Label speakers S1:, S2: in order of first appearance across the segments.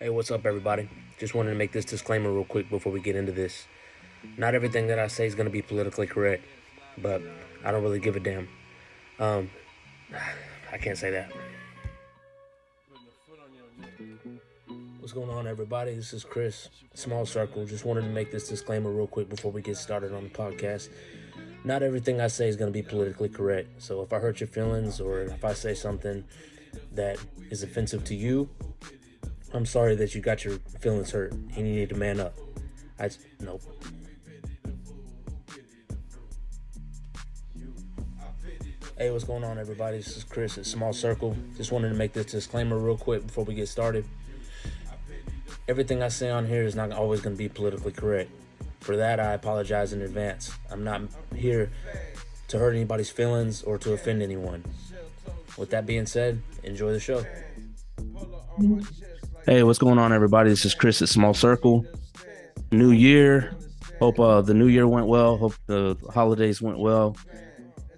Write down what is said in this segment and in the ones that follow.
S1: Hey, what's up, everybody? Just wanted to make this disclaimer real quick before we get into this. Not everything that I say is going to be politically correct, but I don't really give a damn. Um, I can't say that. What's going on, everybody? This is Chris, Small Circle. Just wanted to make this disclaimer real quick before we get started on the podcast. Not everything I say is going to be politically correct. So if I hurt your feelings or if I say something that is offensive to you, I'm sorry that you got your feelings hurt and you need to man up. Nope. Hey, what's going on, everybody? This is Chris at Small Circle. Just wanted to make this disclaimer real quick before we get started. Everything I say on here is not always going to be politically correct. For that, I apologize in advance. I'm not here to hurt anybody's feelings or to offend anyone. With that being said, enjoy the show. Hey, what's going on, everybody? This is Chris at Small Circle. New year. Hope the new year went well. Hope the holidays went well.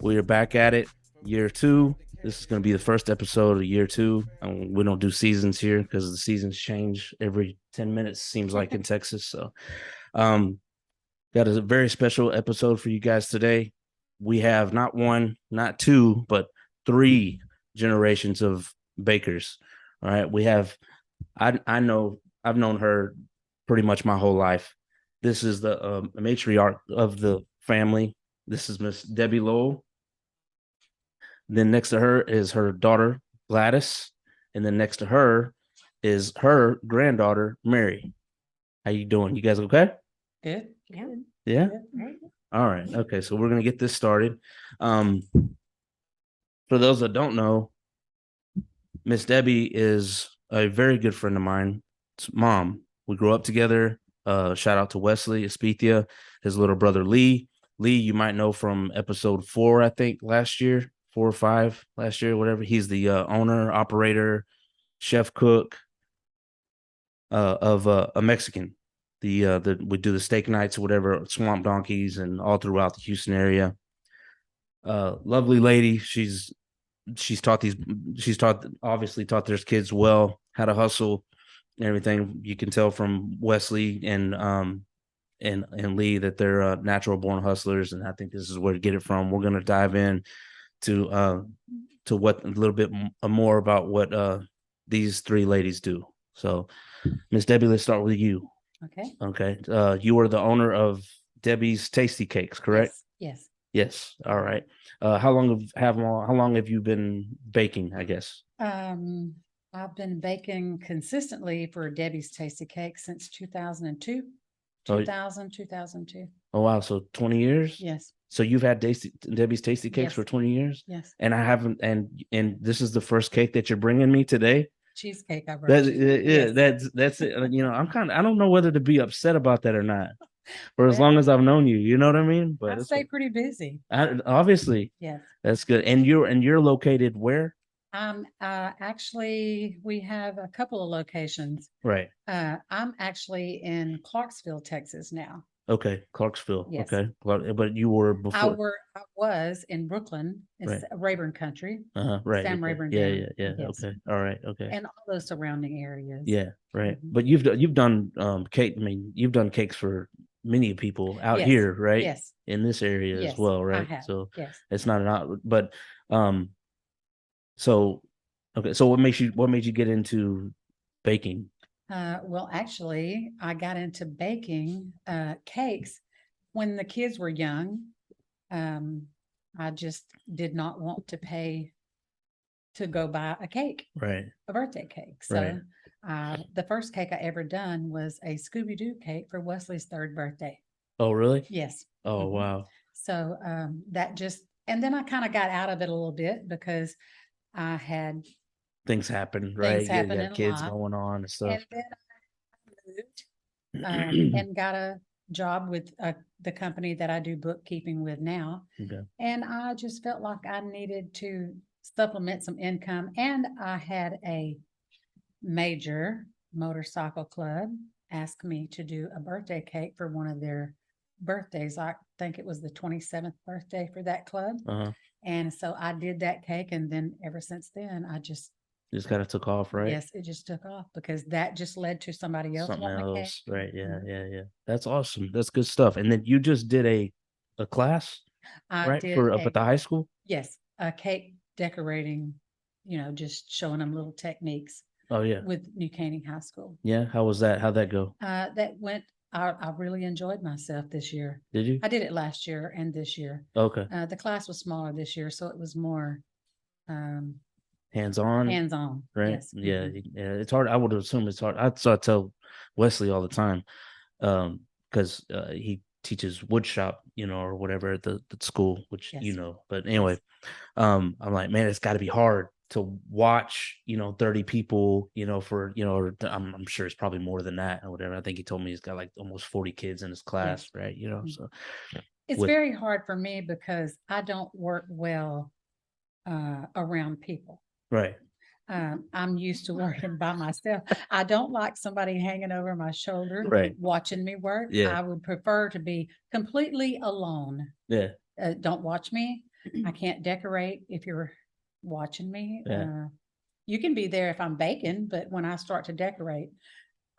S1: We are back at it, year two. This is going to be the first episode of year two. We don't do seasons here because the seasons change every 10 minutes, seems like in Texas. So, got a very special episode for you guys today. We have not one, not two, but three generations of bakers. All right. I know, I've known her pretty much my whole life. This is the matriarch of the family. This is Miss Debbie Lowell. Then next to her is her daughter, Gladys. And then next to her is her granddaughter, Mary. How you doing? You guys okay?
S2: Good. Yeah.
S1: Yeah? All right. Okay. So we're going to get this started. For those that don't know, Miss Debbie is a very good friend of mine. It's mom. We grew up together. Shout out to Wesley Espethia, his little brother Lee. Lee, you might know from episode 4, I think, last year, 4 or 5 last year, whatever. He's the owner, operator, chef, cook of a Mexican. The we do the steak nights or whatever, Swamp Donkeys, and all throughout the Houston area. Lovely lady. She's obviously taught their kids well how to hustle and everything. You can tell from Wesley and Lee that they're natural born hustlers, and I think this is where to get it from. We're gonna dive in to what a little bit more about what these three ladies do. So, Miss Debbie, let's start with you.
S2: Okay.
S1: Okay. You are the owner of Debbie's Tasty Cakes, correct?
S2: Yes.
S1: Yes. All right. How long have you been baking, I guess?
S2: I've been baking consistently for Debbie's Tasty Cake since 2002.
S1: Oh,
S2: 2002.
S1: oh wow. So 20 years?
S2: Yes.
S1: So you've had Debbie's Tasty Cakes
S2: Yes.
S1: for 20 years?
S2: Yes.
S1: And I haven't and this is the first cake that you're bringing me today?
S2: Cheesecake I brought
S1: That's
S2: you.
S1: yeah,
S2: Yes.
S1: that's it. I don't know whether to be upset about that or not. For as
S2: Well,
S1: long as I've known you, you know what I mean?
S2: I
S1: But it's
S2: stay pretty busy.
S1: obviously
S2: Yes.
S1: that's good. And you're located where?
S2: Actually, we have a couple of locations.
S1: Right.
S2: I'm actually in Clarksville, Texas now.
S1: Okay, Clarksville.
S2: Yes.
S1: Okay, but you were before.
S2: I was in Brooklyn,
S1: Right.
S2: Rayburn Country,
S1: Right.
S2: Sam
S1: Okay.
S2: Rayburn
S1: Yeah.
S2: Dam.
S1: Yeah. Yeah.
S2: Yes.
S1: Okay. All right. Okay.
S2: And all those surrounding areas.
S1: Yeah. Right.
S2: Mhm.
S1: But you've done cake. I mean, you've done cakes for many people out
S2: Yes.
S1: here, right?
S2: Yes.
S1: In this area as
S2: Yes.
S1: well,
S2: I
S1: right?
S2: have.
S1: So
S2: Yes.
S1: it's not an out, but um. So okay. So what made you get into baking?
S2: Well, actually, I got into baking cakes when the kids were young. Um, I just did not want to pay to go buy a cake,
S1: Right.
S2: a birthday cake.
S1: Right.
S2: So the first cake I ever done was a Scooby Doo cake for Wesley's 3rd birthday.
S1: Oh, really?
S2: Yes.
S1: Oh,
S2: Mhm.
S1: wow.
S2: So that just, and then I kind of got out of it a little bit because I had
S1: Things happen, right?
S2: things
S1: You
S2: happen
S1: got
S2: in
S1: kids
S2: life.
S1: going on and stuff.
S2: And then I moved and got a job with the company that I do bookkeeping with now.
S1: Okay.
S2: And I just felt like I needed to supplement some income. And I had a major motorcycle club ask me to do a birthday cake for one of their birthdays. I think it was the 27th birthday for that club.
S1: Uh-huh.
S2: And so I did that cake. And then ever since then, I just
S1: Just kind of took off, right?
S2: Yes, it just took off because that just led to somebody else
S1: Something
S2: wanting a cake.
S1: else, right? Yeah,
S2: Mhm.
S1: yeah. That's awesome. That's good stuff. And then you just did a class,
S2: I
S1: right?
S2: did
S1: For up at the high school.
S2: yes, a cake decorating, just showing them little techniques
S1: Oh yeah,
S2: with New Caney High School.
S1: yeah. How was that? How'd that go?
S2: That went, I really enjoyed myself this year.
S1: Did you?
S2: I did it last year and this year.
S1: Okay.
S2: The class was smaller this year, so it was more um,
S1: Hands on,
S2: hands-on.
S1: right?
S2: Yes.
S1: Yeah,
S2: Mhm.
S1: yeah. It's hard. I would assume it's hard. I tell Wesley all the time, because he teaches wood shop, or whatever at the school, which
S2: Yes.
S1: But anyway,
S2: Yes.
S1: I'm like, man, it's got to be hard to watch, 30 people, for, or I'm sure it's probably more than that or whatever. I think he told me he's got like almost 40 kids in his class,
S2: Yes.
S1: right?
S2: Mhm.
S1: So
S2: It's
S1: with
S2: very hard for me because I don't work well around people.
S1: right,
S2: I'm used to working by myself. I don't like somebody hanging over my shoulder
S1: right,
S2: watching me work.
S1: yeah,
S2: I would prefer to be completely alone.
S1: yeah,
S2: Don't watch me. I can't decorate if you're watching me.
S1: yeah.
S2: You can be there if I'm baking, but when I start to decorate,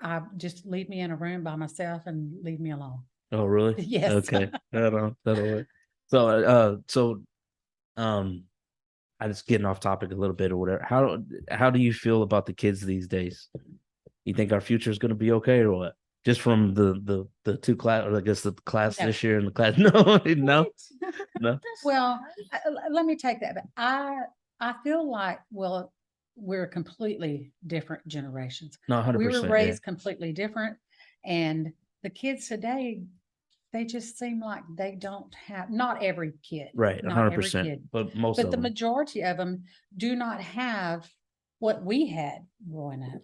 S2: I just leave me in a room by myself and leave me alone.
S1: Oh, really?
S2: Yes.
S1: Okay, that'll work. So um, I just getting off topic a little bit or whatever. How do you feel about the kids these days? You think our future is going to be okay or what? Just from the two class, or I guess the class
S2: No.
S1: this year and the class. No.
S2: Well, let me take that back. I feel like, well, we're completely different generations.
S1: No,
S2: We were
S1: 100%. Yeah.
S2: raised completely different, and the kids today, they just seem like they don't have, not every kid,
S1: Right.
S2: not every
S1: 100%.
S2: kid,
S1: But most
S2: but
S1: of
S2: the
S1: them.
S2: majority of them do not have what we had growing up.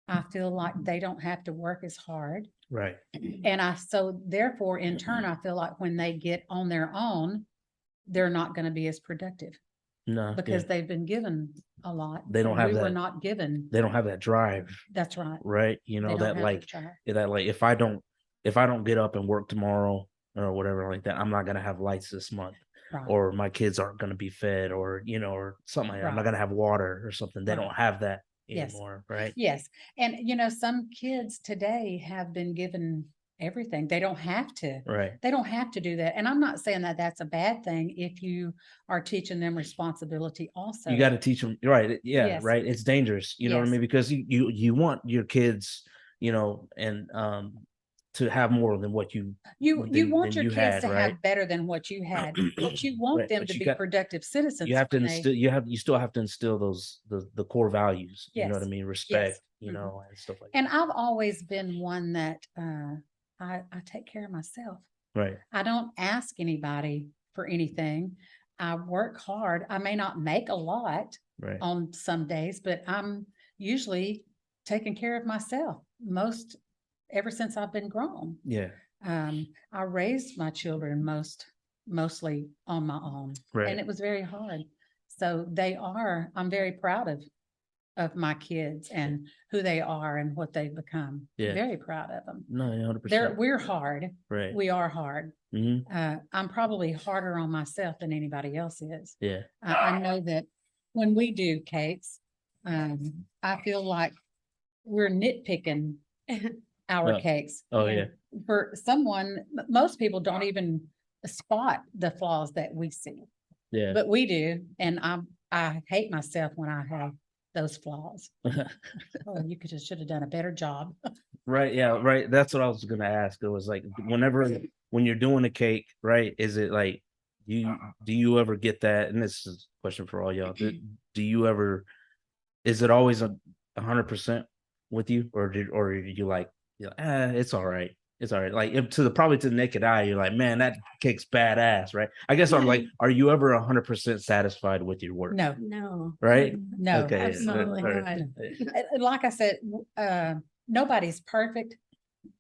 S2: I feel like they don't have to work as hard.
S1: Right.
S2: And so therefore, in turn, I feel like when they get on their own, they're not going to be as productive
S1: No.
S2: because
S1: Yeah.
S2: they've been given a lot.
S1: They don't
S2: and
S1: have
S2: we were
S1: that.
S2: not given.
S1: They don't have that drive.
S2: That's right.
S1: Right.
S2: They don't
S1: That
S2: have
S1: like
S2: that drive.
S1: that like if I don't get up and work tomorrow or whatever like that, I'm not gonna have lights this month.
S2: Right.
S1: Or my kids aren't gonna be fed, or or something like that. I'm not
S2: Right.
S1: gonna have water or something. They
S2: Right.
S1: don't have that
S2: Yes.
S1: anymore, right?
S2: Yes. And some kids today have been given everything. They don't have to.
S1: Right.
S2: They don't have to do that. And I'm not saying that that's a bad thing if you are teaching them responsibility also.
S1: You got to teach them, right? Yeah,
S2: Yes.
S1: right. It's dangerous, you know what I
S2: Yes.
S1: mean? Because you want your kids, and to have more than what
S2: You want
S1: than
S2: your
S1: you
S2: kids
S1: had,
S2: to
S1: right?
S2: have better than what you had, but you want
S1: Right.
S2: them
S1: But
S2: to
S1: you
S2: be
S1: got
S2: productive citizens
S1: you have to
S2: when they.
S1: instill you still have to instill the core values, you know what I
S2: Yes.
S1: mean?
S2: Yes.
S1: Respect,
S2: Mhm.
S1: and stuff like
S2: And
S1: that.
S2: I've always been one that I take care of myself.
S1: Right.
S2: I don't ask anybody for anything. I work hard. I may not make a lot
S1: Right.
S2: on some days, but I'm usually taking care of myself ever since I've been grown.
S1: Yeah.
S2: I raised my children mostly on my own,
S1: Right.
S2: and it was very hard. So I'm very proud of my kids and who they are and what they've become.
S1: Yeah.
S2: Very proud of them.
S1: No, 100%.
S2: We're hard.
S1: Right.
S2: We are hard.
S1: Mm-hmm.
S2: I'm probably harder on myself than anybody else is.
S1: Yeah.
S2: I know that when we do cakes, I feel like we're nitpicking our cakes.
S1: Oh,
S2: And
S1: yeah.
S2: For most people don't even spot the flaws that we see,
S1: Yeah.
S2: but we do. And I hate myself when I have those flaws. Oh, you should have done a better job.
S1: Right. Yeah. Right. That's what I was gonna ask. It was like when you're doing a cake, right? Is it like do you ever get that? And this is a question for all y'all. Do you ever? Is it always 100% with you, or you like it's all right. It's all right. Like probably to the naked eye, you're like, man, that cake's badass, right? I guess I'm like, are you ever 100% satisfied with your work?
S2: No,
S3: No.
S1: Right?
S2: no,
S1: Okay. Yeah.
S3: Absolutely
S1: All right.
S3: not.
S2: Like I said, nobody's perfect,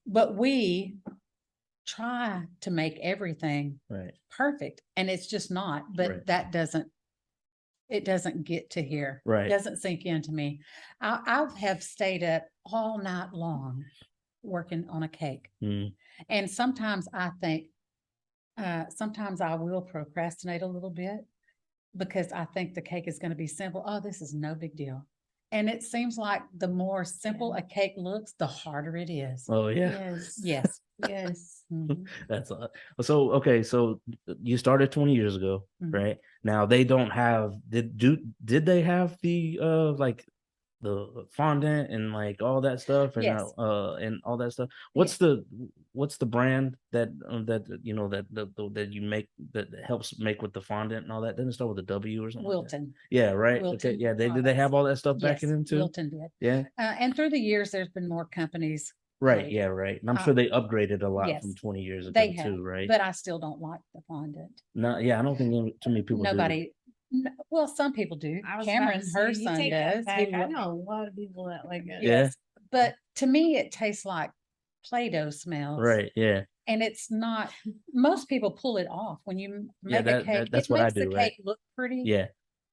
S2: but we try to make everything
S1: Right.
S2: perfect, and it's just not. But
S1: Right.
S2: that doesn't get to here.
S1: Right.
S2: It doesn't sink into me. I have stayed up all night long working on a cake, and sometimes I think, sometimes I will procrastinate a little bit, because I think the cake is going to be simple. Oh, this is no big deal. And it seems like the more simple a cake looks, the harder it is.
S1: Oh yeah.
S3: Yes.
S2: Yes.
S3: Yes.
S2: Mhm.
S1: That's so okay. So you started 20 years ago,
S2: Mhm.
S1: right? Now they don't have did they have the like the fondant and like all that stuff
S2: Yes.
S1: and all that stuff.
S2: Yes.
S1: What's the brand that you know that you make that helps make with the fondant and all that? Doesn't it start with a W or something? Like that?
S2: Wilton.
S1: Yeah, right.
S2: Wilton
S1: Okay, yeah. Did they
S2: products.
S1: have all that stuff back
S2: Yes,
S1: in too?
S2: Wilton did.
S1: Yeah.
S2: And through the years, there's been more companies.
S1: Right.
S2: made.
S1: Yeah. Right. And I'm sure they upgraded a lot from
S2: Yes,
S1: 20 years ago
S2: They have,
S1: too. Right.
S2: but I still don't like the fondant.
S1: No. Yeah. I don't think too many people do.
S2: Nobody, well, some people do.
S3: I was about
S2: Cameron,
S3: to say,
S2: her
S3: you
S2: son
S3: take that
S2: does.
S3: back.
S2: He
S3: I
S2: lo-
S3: know a lot of people that like it.
S1: Yeah.
S2: Yes, but to me, it tastes like Play-Doh smells.
S1: Right. Yeah.
S2: And it's not, most people pull it off when you
S1: Yeah,
S2: make a cake.
S1: that's
S2: It
S1: what I
S2: makes the
S1: do, right?
S2: cake look pretty.
S1: Yeah.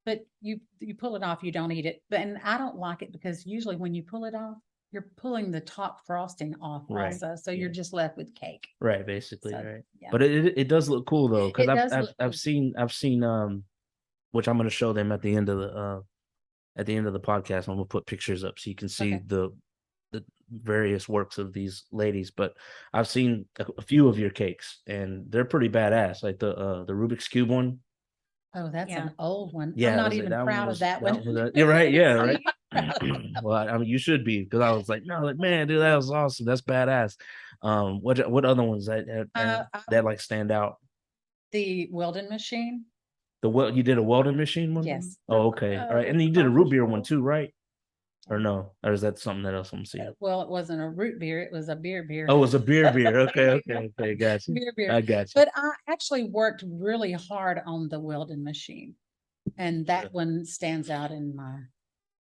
S2: But you pull it off, you don't eat it. But and I don't like it because usually when you pull it off, you're pulling the top frosting off
S1: Right,
S2: also. So
S1: yeah.
S2: you're just left with cake.
S1: Right. Basically.
S2: So,
S1: Right.
S2: yeah.
S1: But it does look cool though, because
S2: It does look
S1: I've
S2: cool.
S1: seen which I'm going to show them at the end of the podcast. I'm going to put pictures up so you can see
S2: Okay.
S1: the various works of these ladies. But I've seen a few of your cakes, and they're pretty badass. Like the Rubik's Cube one.
S2: Oh, that's
S3: Yeah.
S2: an old one.
S1: Yeah,
S2: I'm not
S1: was it-
S2: even
S1: that one
S2: proud of
S1: was-
S2: that one.
S1: was you're right. Yeah, right. Well, I mean, you should be, because I was like, no, like, man, dude, that was awesome. That's badass. What other ones that like stand out?
S2: The Weldon machine.
S1: You did a welding machine one?
S2: Yes.
S1: Oh, okay. All right. And then you did a root beer one too, right? Or no? Or is that something else I'm seeing?
S2: Well, it wasn't a root beer. It was a beer.
S1: Oh, it was a beer. Okay. Gotcha.
S2: Beer.
S1: I got you.
S2: But I actually worked really hard on the Weldon machine. And that
S1: Yeah.
S2: one stands out in my,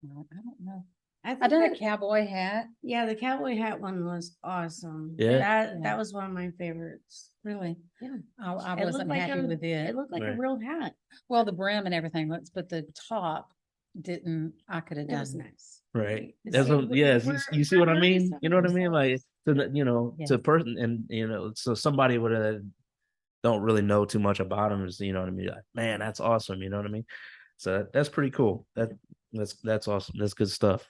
S2: I don't know.
S3: I
S2: I
S3: think
S2: done a
S3: that-
S2: cowboy hat.
S3: yeah, the cowboy hat one was awesome.
S1: Yeah.
S3: That
S2: Yeah.
S3: that was one of my favorites.
S2: Really?
S3: Yeah.
S2: I
S3: It looked
S2: wasn't
S3: like
S2: happy with
S3: It
S2: it.
S3: looked like
S1: Right.
S3: a real hat.
S2: Well, the brim and everything looks, but the top didn't, I could have
S3: It was
S2: done.
S3: nice.
S1: Right.
S3: You
S1: That's
S3: see,
S1: what, yeah. You see what I
S3: we're
S1: mean?
S3: just
S1: You know what I mean? Like,
S3: ourselves.
S1: to
S2: Yes.
S1: person, and so somebody would have don't really know too much about them, is, you know what I mean? Like, man, that's awesome. You know what I mean? So that's pretty cool. That's awesome. That's good stuff.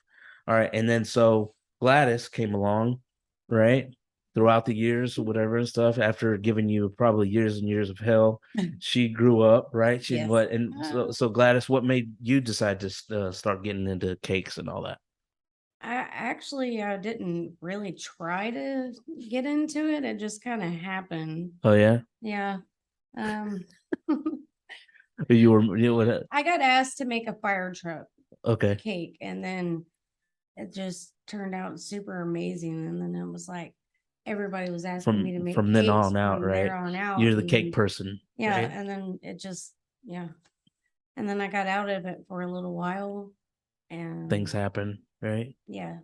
S1: All right. And then so Gladys came along, right? Throughout the years or whatever and stuff, after giving you probably years and years of hell, she grew up, right? She
S2: Yes.
S1: what? And so Gladys, what made you decide to start getting into cakes and all that?
S3: I didn't really try to get into it. It just kind of happened.
S1: Oh yeah,
S3: Yeah. Um,
S1: you were
S3: I got asked to make a fire truck
S1: okay.
S3: cake, and then it just turned out super amazing. And then it was like everybody was asking me to make
S1: From then
S3: cakes
S1: on out,
S3: from there
S1: right?
S3: on out.
S1: You're the
S3: and
S1: cake
S3: then-
S1: person.
S3: Yeah,
S1: right?
S3: and then it just and then I got out of it for a little while, and
S1: Things happen, right?
S3: yeah.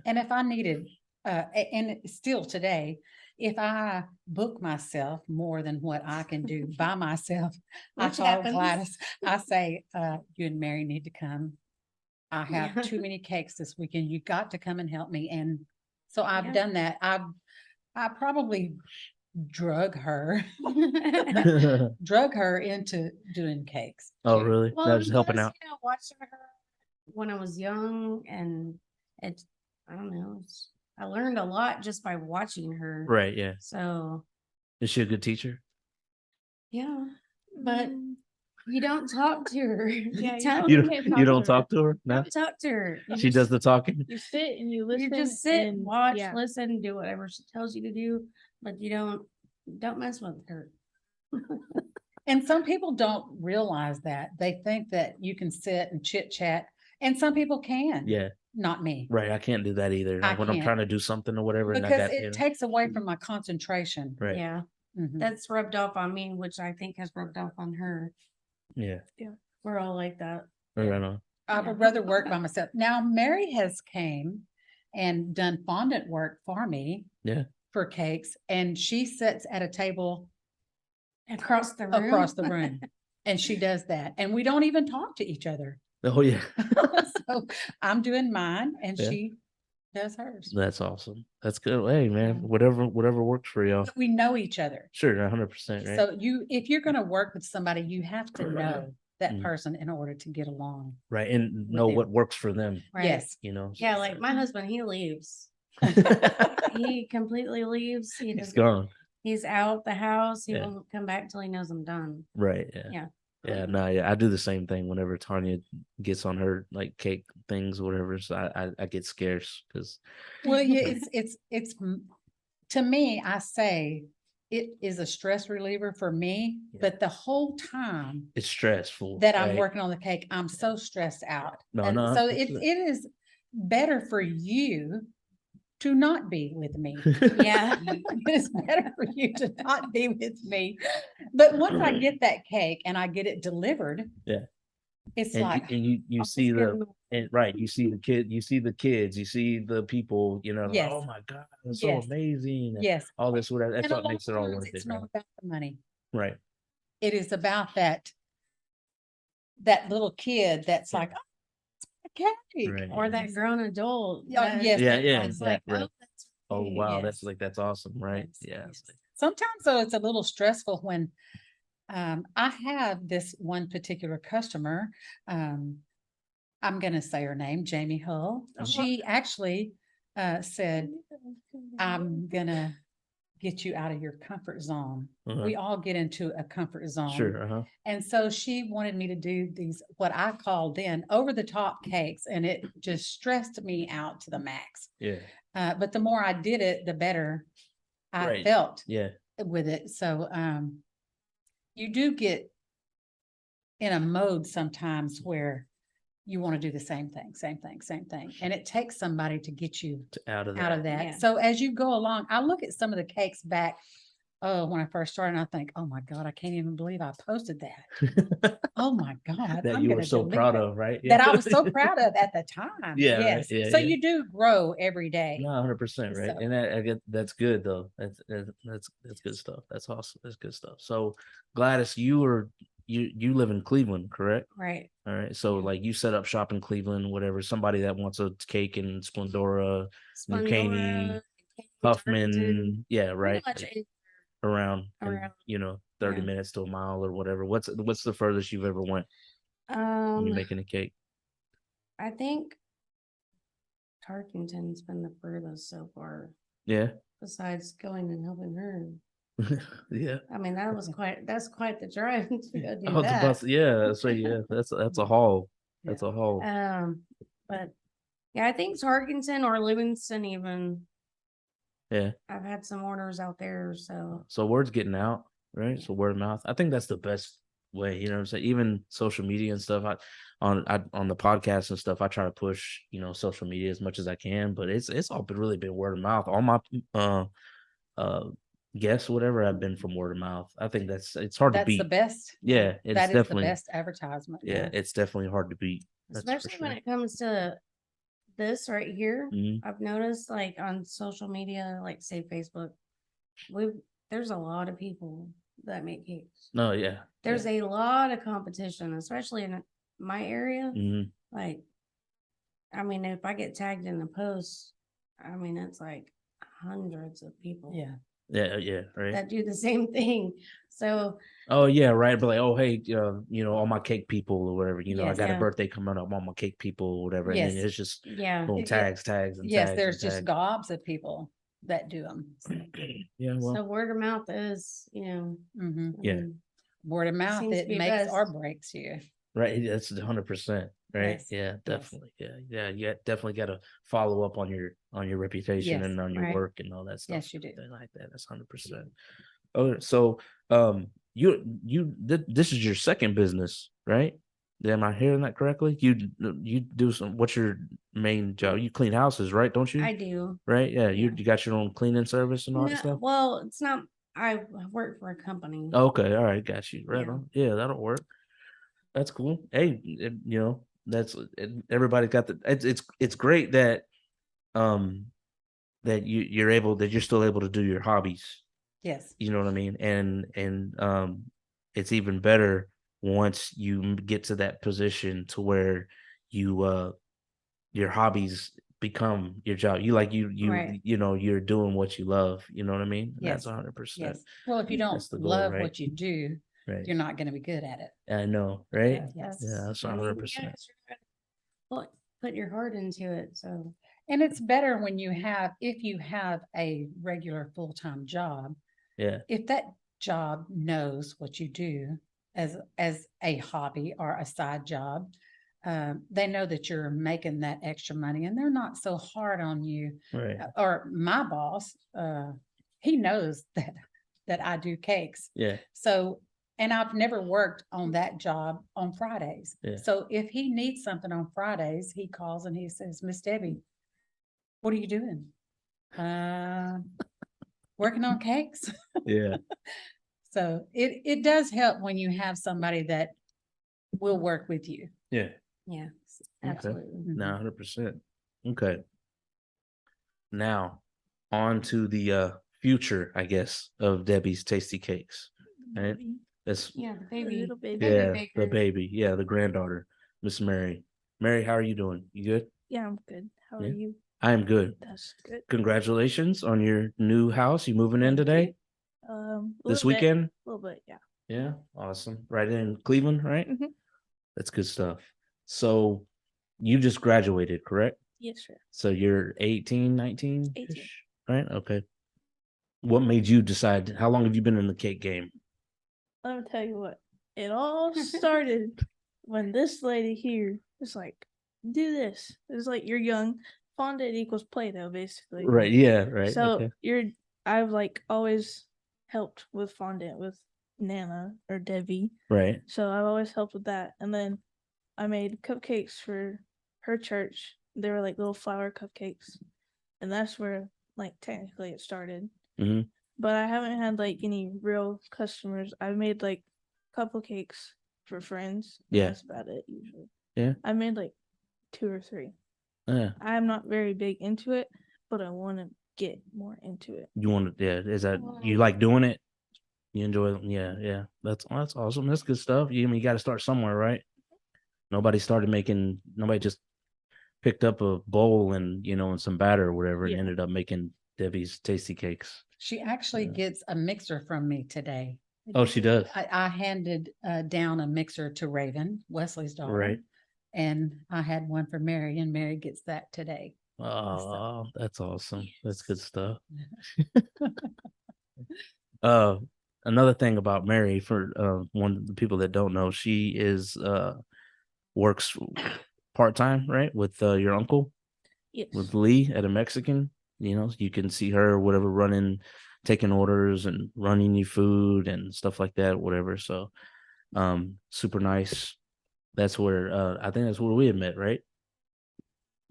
S2: And if I needed, and still today, if I book myself more than what I can do by myself, I
S3: Which
S2: call
S3: happens.
S2: Gladys, I say, you and Mary need to come. I have
S3: Yeah.
S2: too many cakes this weekend. You got to come and help me. And so I've
S3: Yeah.
S2: done that. I probably drug her, drug her into doing cakes.
S1: Oh,
S2: too.
S1: really?
S3: Well,
S1: That was helping
S3: plus,
S1: out.
S3: Watching her when I was young, and I don't know, I learned a lot just by watching her.
S1: Right, yeah.
S3: So
S1: Is she a good teacher?
S3: yeah, but you don't talk to her.
S4: Yeah,
S3: Tell
S1: You
S3: her.
S1: you don't talk to her? No?
S3: Don't talk to her. You
S1: She
S3: just-
S1: does the talking?
S4: You sit and you listen.
S3: You just sit,
S4: and,
S3: watch,
S4: yeah.
S3: listen, do whatever she tells you to do, but you don't mess with her.
S2: And some people don't realize that. They think that you can sit and chit chat, and some people can.
S1: Yeah,
S2: Not me.
S1: right. I can't do that either.
S2: I
S1: Like when I'm
S2: can't.
S1: trying to do something or whatever. And I
S2: Because
S1: got,
S2: it takes away from my concentration.
S1: right.
S3: Yeah,
S2: Mhm.
S3: that's rubbed off on me, which I think has rubbed off on her.
S1: Yeah.
S3: We're all like that.
S1: Right on.
S2: I would rather work by myself. Now, Mary has came and done fondant work for me.
S1: Yeah.
S2: For cakes, and she sits at a table
S3: Across the room.
S2: across the room, and she does that, and we don't even talk to each other.
S1: Oh, yeah.
S2: So I'm doing mine, and
S1: Yeah.
S2: she does hers.
S1: That's awesome. That's good. Hey, man,
S2: Yeah.
S1: whatever works for y'all.
S2: But we know each other.
S1: Sure, 100%, right?
S2: So if you're going to work with somebody, you have to know that
S1: Mm.
S2: person in order to get along.
S1: Right. And know
S2: them.
S1: what works for them,
S3: Right.
S2: Yes.
S1: you know?
S3: Yeah, like my husband, he leaves. He completely leaves. He
S1: He's
S3: doesn't.
S1: gone.
S3: He's out the house. He
S1: Yeah.
S3: won't come back till he knows I'm done.
S1: Right. Yeah.
S3: Yeah.
S1: Yeah. No, yeah. I do the same thing whenever Tanya gets on her like cake things or whatever. So I get scarce because
S2: Well, yeah, to me, I say it is a stress reliever for me,
S1: Yeah.
S2: but the whole time
S1: it's stressful.
S2: that I'm
S1: right?
S2: working on the cake, I'm so stressed out.
S1: No,
S2: And
S1: no,
S2: so
S1: that's
S2: it
S1: it.
S2: is better for you to not be with me.
S3: Yeah.
S2: It's better for you to not be with me. But once I get that cake and I get it delivered,
S1: Yeah.
S2: it's
S1: And
S2: like,
S1: you
S3: I'll
S1: see
S3: just give him
S1: right, you see the kids, you see the people, like,
S2: Yes.
S1: oh my God, it's so
S2: Yes.
S1: amazing. and
S2: yes.
S1: All this, whatever. That's
S2: And a
S1: what
S2: lot
S1: makes
S2: of
S1: it all
S2: times
S1: worth
S2: it's
S1: it.
S2: not
S1: Right.
S2: about the money.
S1: Right.
S2: It is about that little kid that's
S1: Yeah.
S2: like, oh, it's a cake.
S1: Right.
S3: or that grown adult.
S2: Yeah,
S3: that-
S2: yes,
S1: Yeah,
S2: that-
S1: yeah,
S3: It's
S1: that-
S3: like,
S1: right.
S3: oh, that's
S1: Oh
S3: sweet.
S1: wow,
S2: Yes.
S1: that's awesome, right?
S2: Yes,
S1: Yeah.
S2: yes. Sometimes though it's a little stressful when I have this one particular customer. I'm gonna say her name, Jamie Hull.
S1: Uh-huh.
S2: She actually said, I'm gonna get you out of your comfort zone.
S1: Uh-huh.
S2: We all get into a comfort zone.
S1: Sure. Uh-huh.
S2: And so she wanted me to do these, what I called then over the top cakes, and it just stressed me out to the max.
S1: Yeah.
S2: But the more I did it, the better I
S1: Right.
S2: felt
S1: Yeah.
S2: with it. So you do get in a mode sometimes where you want to do the same thing. And it takes somebody to get you
S1: Out of
S2: out
S1: that.
S2: of that.
S3: Yeah.
S2: So as you go along, I look at some of the cakes back. Oh, when I first started, and I think, oh my God, I can't even believe I posted that. Oh my God.
S1: that
S2: I'm
S1: you were
S2: gonna
S1: so
S2: delete
S1: proud
S2: it.
S1: of, right?
S2: That I was so proud of at the time.
S1: Yeah, right.
S2: Yes.
S1: Yeah,
S2: So
S1: yeah.
S2: you do grow every day.
S1: No, 100%, right?
S2: So-
S1: And I get that's good though. That's good stuff. That's awesome. That's good stuff. So Gladys, you live in Cleveland, correct?
S3: Right.
S1: All right. So
S3: Yeah.
S1: like you set up shop in Cleveland, whatever. Somebody that wants a cake in Splendora, New Caney,
S3: Splendora,
S1: Huffman,
S3: Tarkington,
S1: yeah,
S3: pretty
S1: right.
S3: much
S1: Like, around, and,
S3: around.
S1: 30
S3: Yeah.
S1: minutes to a mile or whatever. What's the furthest you've ever went when you're making a cake?
S3: I think Tarkington's been the furthest so far,
S1: Yeah.
S3: besides going and helping her.
S1: Yeah.
S3: I mean, that's quite the drive to go do
S1: Oh, it's a
S3: that.
S1: bus. Yeah. So yeah, that's a haul. That's a haul.
S3: But yeah, I think Tarkington or Livingston even.
S1: Yeah.
S3: I've had some orders out there, so
S1: So word's getting out, right? So word of mouth. I think that's the best way. You know what I'm saying? Even social media and stuff. On the podcast and stuff, I try to push, social media as much as I can. But it's all really been word of mouth. All my guests, whatever, have been from word of mouth. I think it's hard to
S2: That's
S1: beat.
S2: the best.
S1: Yeah, it's
S2: That is the
S1: definitely
S2: best advertisement.
S1: yeah, it's definitely hard to beat. That's for
S3: especially when
S1: sure.
S3: it comes to this right here,
S1: Mhm.
S3: I've noticed like on social media, like say Facebook, there's a lot of people that make cakes.
S1: No, yeah.
S3: There's a lot of competition, especially in my area.
S1: Hmm.
S3: Like, I mean, if I get tagged in a post, I mean, it's like hundreds of people
S2: Yeah.
S1: Yeah, right.
S3: that do the same thing. So,
S1: Oh yeah, right. But like, oh hey, all my cake people or whatever. I
S2: Yes.
S1: got a
S3: Yeah.
S1: birthday coming up, all my cake people or whatever. And then
S2: Yes.
S1: it's just
S3: yeah.
S1: boom,
S2: Yeah.
S1: tags, and
S2: Yes,
S1: tags.
S2: there's
S1: and
S2: just
S1: tags.
S2: gobs of people that do them.
S1: Yeah, well,
S3: So word of mouth is,
S2: Mhm.
S1: Yeah.
S2: Word of mouth,
S3: Seems to
S2: it
S3: be
S2: makes or
S3: best.
S2: breaks you.
S1: right. That's 100%. Right.
S2: Yes,
S1: Yeah,
S2: yes.
S1: definitely. Yeah. You definitely got to follow up on your reputation
S2: Yes,
S1: and on your
S3: right.
S1: work and all that stuff.
S2: Yes, you do.
S1: Something like that. That's 100%. Oh, so this is your second business, right? Am I hearing that correctly? You do what's your main job? You clean houses, right? Don't you?
S3: I do.
S1: Right? Yeah. You
S3: Yeah.
S1: got your own cleaning service and all that
S3: No,
S1: stuff.
S3: well, it's not. I work for a company.
S1: Okay. All right. Got you. Right
S3: Yeah.
S1: on. Yeah, that'll work. That's cool. Hey, that's everybody got it's great that that you're still able to do your hobbies.
S2: Yes.
S1: You know what I mean? And it's even better once you get to that position to where you your hobbies become your job.
S3: Right.
S1: You're doing what you love. You know what I mean?
S2: Yes.
S1: That's 100%.
S2: Yes. Well, if you don't
S1: That's the goal,
S2: love
S1: right?
S2: what you do,
S1: Right.
S2: you're not going to be good at it.
S1: I know, right?
S2: Yes.
S1: Yeah, that's
S3: I mean,
S1: 100%.
S3: yes, you're gonna put your heart into it. So
S2: And it's better when if you have a regular full-time job,
S1: Yeah,
S2: if that job knows what you do as a hobby or a side job, they know that you're making that extra money and they're not so hard on you.
S1: right.
S2: Or my boss, he knows that I do cakes.
S1: Yeah,
S2: So, and I've never worked on that job on Fridays.
S1: Yeah.
S2: So if he needs something on Fridays, he calls and he says, Miss Debbie, what are you doing? Working on cakes.
S1: yeah,
S2: So it does help when you have somebody that will work with you.
S1: yeah.
S3: yeah,
S1: Okay.
S3: absolutely.
S1: No, 100%. Okay. Now, on to the future, I guess, of Debbie's Tasty Cakes. Right? That's
S3: Yeah, the baby.
S4: little baby.
S1: yeah, the
S3: baker.
S1: baby. Yeah, the granddaughter, Miss Mary. Mary, how are you doing? You good?
S4: Yeah, I'm good. How are
S1: Yeah.
S4: you?
S1: I am good.
S4: That's good.
S1: Congratulations on your new house. You moving in
S4: Thank
S1: today?
S4: A
S1: This
S4: little bit,
S1: weekend?
S4: A little bit, yeah.
S1: Yeah, awesome. Right in Cleveland, right?
S4: Mhm.
S1: That's good stuff. So you just graduated, correct?
S4: Yes, sir.
S1: So you're 18, 19?
S4: 18.
S1: Right? Okay. What made you decide? How long have you been in the cake game?
S4: Let me tell you what. It all started when this lady here was like, do this. It's like you're young. Fondant equals Play-Doh, basically.
S1: Right. Yeah. Right.
S4: So
S1: okay.
S4: I've like always helped with fondant with Nana or Debbie.
S1: Right.
S4: So I've always helped with that. And then I made cupcakes for her church. They were like little flower cupcakes. And that's where like technically it started.
S1: Mhm.
S4: But I haven't had like any real customers. I've made like a couple cakes for friends. And
S1: Yeah.
S4: That's about it usually.
S1: Yeah.
S4: I made like 2 or 3.
S1: Yeah.
S4: I'm not very big into it, but I want to get more into it.
S1: You want to? Yeah. Is that you like doing it? You enjoy it? Yeah. Yeah. That's awesome. That's good stuff. You got to start somewhere, right? Nobody just picked up a bowl and some batter or whatever and
S4: Yeah.
S1: ended up making Debbie's Tasty Cakes.
S2: She actually
S1: Yeah.
S2: gets a mixer from me today.
S1: Oh, she does.
S2: I handed down a mixer to Raven, Wesley's daughter.
S1: Right.
S2: And I had one for Mary, and Mary gets that today.
S1: Oh, that's awesome. That's good stuff. Another thing about Mary, for one of the people that don't know, she is works part-time, right, with your uncle,
S4: Yes.
S1: with Lee at a Mexican. You can see her whatever taking orders and running you food and stuff like that, whatever. So super nice. That's where I think that's where we had met, right?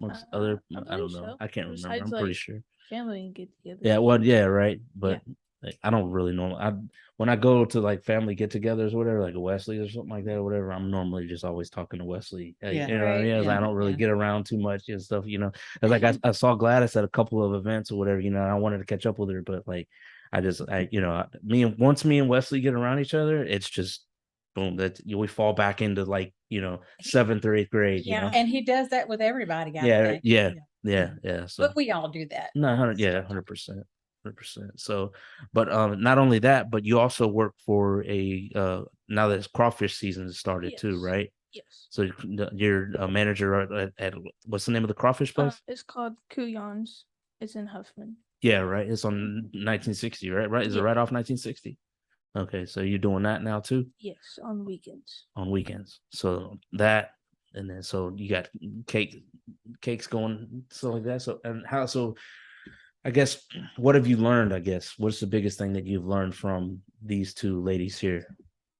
S1: Amongst other, I don't
S4: believe
S1: know.
S4: so.
S1: I can't remember.
S4: Besides,
S1: I'm pretty
S4: like,
S1: sure.
S4: family and get together.
S1: Yeah, well, yeah, right. But like, I don't really know. When I go to like family get-togethers or whatever, like a Wesley or something like that or whatever, I'm normally just always talking to Wesley.
S2: Yeah.
S1: You know what I
S4: Right,
S1: mean?
S2: yeah,
S1: I don't really
S2: yeah.
S1: get around too much and stuff. It's like I saw Gladys at a couple of events or whatever. I wanted to catch up with her, but like once me and Wesley get around each other, it's just boom. We fall back into like 7th or 8th grade.
S3: Yeah.
S2: And he does that with everybody. I
S1: Yeah,
S2: think.
S1: yeah. So
S2: But we all do that.
S1: no, 100%. 100%. So, but not only that, but you also work for now that it's crawfish season has started too,
S4: Yes.
S1: right?
S4: Yes.
S1: So you're a manager at what's the name of the crawfish place?
S4: It's called Kuyon's. It's in Huffman.
S1: Yeah, right. It's on 1960, right? Right? Is it
S4: Yeah.
S1: right off 1960? Okay, so you're doing that now too?
S4: Yes, on weekends.
S1: On weekends. So that, and then so you got cakes going, stuff like that. So I guess, what have you learned? I guess, what's the biggest thing that you've learned from these two ladies here?